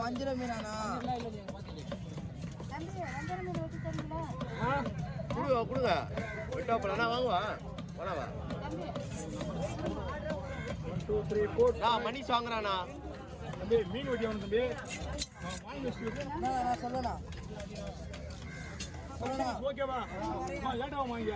வஞ்சிர மீனாண்ணா கொடுங்க கொடுங்க வெட்டாப்பலண்ணா வாங்குவா வேணாவா மணிஷ் வாங்குறாண்ணா தம்பி மீன் வெட்டி வாங்க தம்பி சொல்லண்ணா ஓகேவா லேட்டாக வாங்க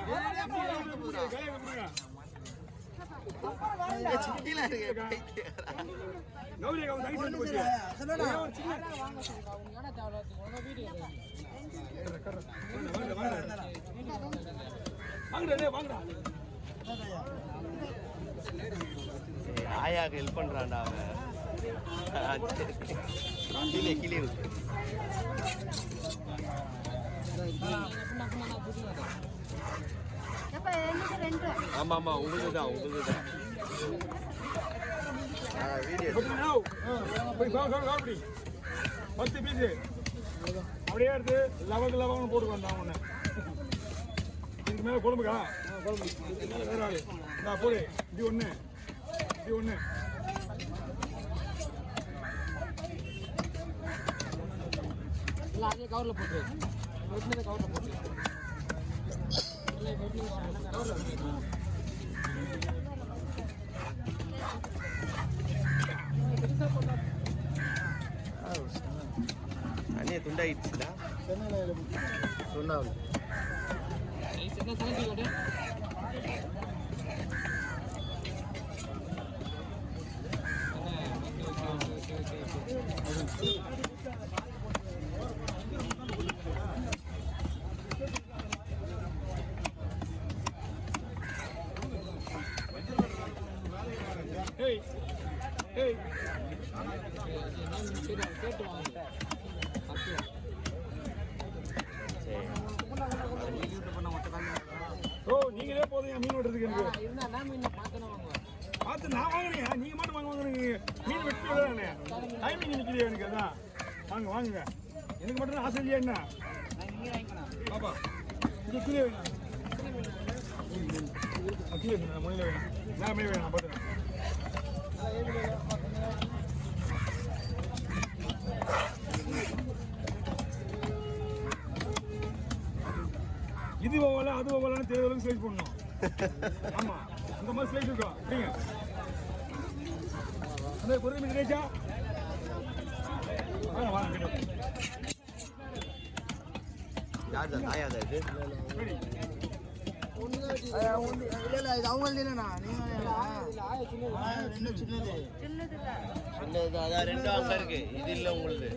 ஆயாக்கு ஹெல்ப் பண்றான்டா அவன் கீழே கீழே விட்டு ஆமா ஆமா உங்களுக்கு தான் வீடியோ 10 பீஸ் அப்படியே எடுத்து லவங்க போட்டுக்கோண்டா ஒன்று இதுக்கு மேலே குழம்புக்கா குழம்பு வேற ஆள் நான் போடு இது ஒன்று அதே கவரில் போட்டு கவரில் போட்டு அண்ணே துண்டாயிடுச்சுடா சொன்னாவில் நீங்களே போதும் மீன் வெட்டுறதுக்கு பார்த்து நான் வாங்கினேன் நீங்க மட்டும் வாங்குவாங்க மீன் வெட்டி டைமிங் நிற்கிறேன் எனக்கு அதான் வாங்குங்க எனக்கு மட்டும் ஆசை இல்லையா என்ன பாப்பா இங்கே கீழே வேணும் கீழே வேணும் முனையில் வேணும் நான் மே வேணும் பார்த்துறேன் இது ஓவலா அது ஓவலான்னு தேவையான ஸ்லைஸ் பண்ணணும் ஆமா இந்த மாதிரி ஸ்லைஸ் இருக்கும் அப்படிங்க அந்த பொருள் மீன் கிடைச்சா வாங்க யார் தான் ஆயா தான் இது இல்லை இது அவங்க இல்லைண்ணா நீங்கள் சின்னது அதான் ரெண்டும் அங்கே இருக்கு இது இல்லை உங்களுக்கு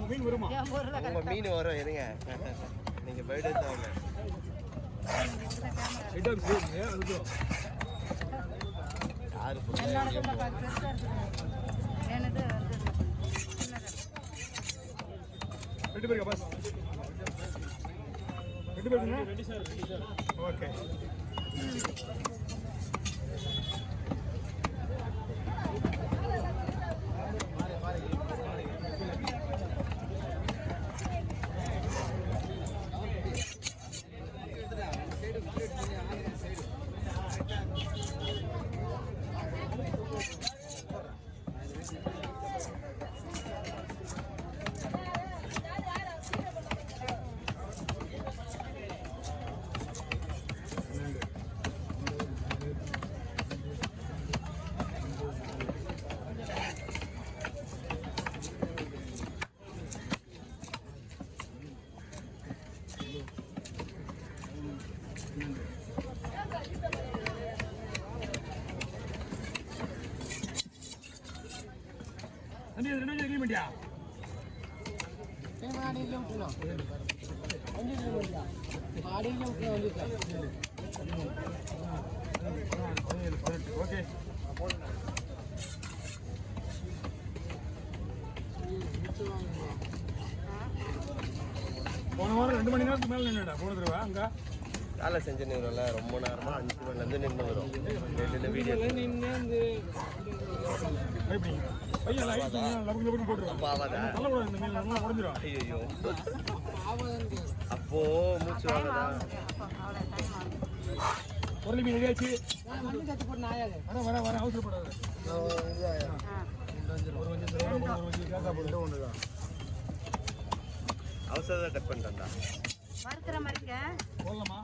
மீன் வருமா உங்க மீன் வரும் இருங்க நீங்க போயிட்டு தாங்க ரெண்டு பேருக்கா பாஸ் ரெண்டு பேருங்க ஓகே அடியா ஓகே போன வாரம் 2 மணி நேரத்துக்கு மேலே நின்றுடா போன தடவை அங்கே வேலை செஞ்சு நிறுவல ரொம்ப நேரமாக 5 மணிலேருந்து நின்று வரும் ரெண்டு வீடியோ நின்று ஐயோ அப்போ மூச்சு வாங்கதா ஒரு மீன் ரெடியாச்சு வர அவசரப்படாது அவசரம் டப் பண்ணிட்டா வறுக்கிற மாதிரிங்க போடலாமா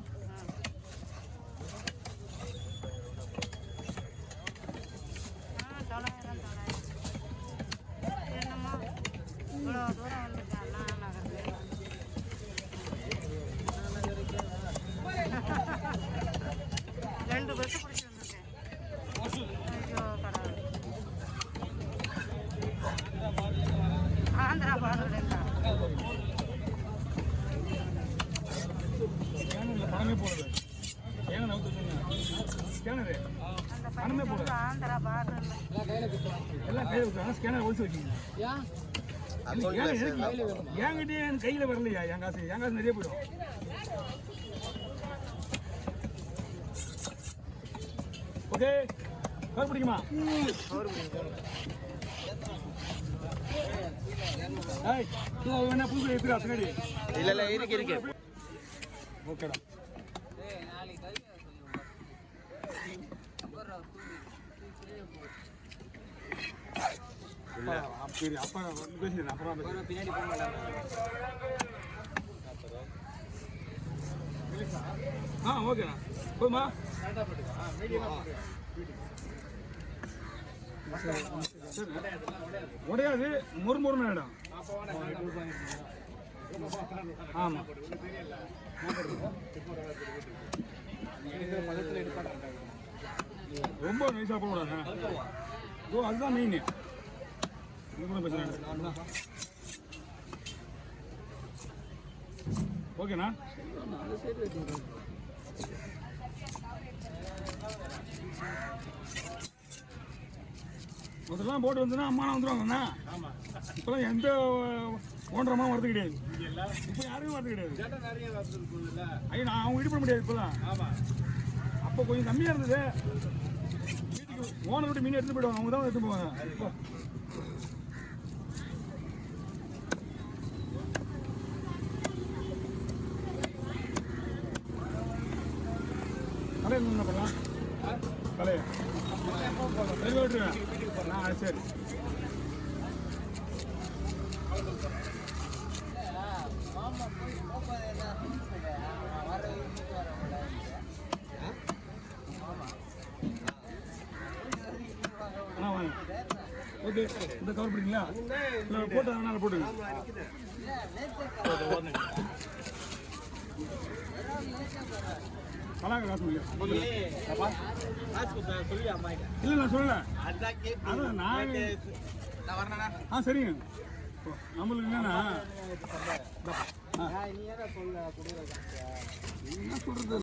என்னம்மா இவ்வளோ தூரம் வந்துட்டேன் அண்ணா 2 பஸ் பிடிச்சி வந்துட்டேன் ஐயோ கடவுள் ஆந்திரா பாடுறேன்டா ஸ்கேனரில் பணமே போடுது ஸ்கேனர் நவுத்து ஸ்கேனரு பணமே போடுது ஆந்திரா பாடுறேன் எல்லாம் கையில் வச்சு ஆனால் ஸ்கேனர் ஒழிச்சு வைக்கிங்க என்கிட்டயே என் கையில் வரலையா என் காசு நிறைய போயிடும் ஓகே கவர் பிடிக்குமா வேணா புது எடுத்துக்கா பின்னாடி இல்லை இருக்கு ஓகேடா சரி அப்பா பேசுகிறேன் அப்புறம் பின்னாடி போக மாட்டாங்க ஓகேண்ணா போதுமா உடையாது முறுமுறுன்னு இடம் ஆமாம் ரொம்ப நைஸாக போடாங்க அதுதான் மெயின் ஓகேண்ணா முதல்லாம் போட்டு வந்துன்னா அம்மா வந்துடுவாங்கண்ணா இப்போலாம் எந்த ஓன்றமா வரது கிடையாது இப்போ யாருமே வரது கிடையாது ஐயா நான் அவங்க இடிப்பட முடியாது இப்போதான் அப்போ கொஞ்சம் கம்மியாக இருந்தது வீட்டுக்கு ஓனர் விட்டு மீன் எடுத்துட்டு போயிடுவாங்க அவங்க தான் எடுத்து போவாங்க இப்போ கலையை என்ன பண்ணலாம் கலையை சரி விட்டுருவேன் சரி வாங்க ஓகே இந்த கவர் பிடிங்களா இல்லை போட்டு அதனால் போட்டுங்க பலாங்க காசு முடியும் இல்லை நான் சொல்லலை அதான் நான் சரிங்க நம்மளுக்கு என்னன்னா என்ன சொல்றது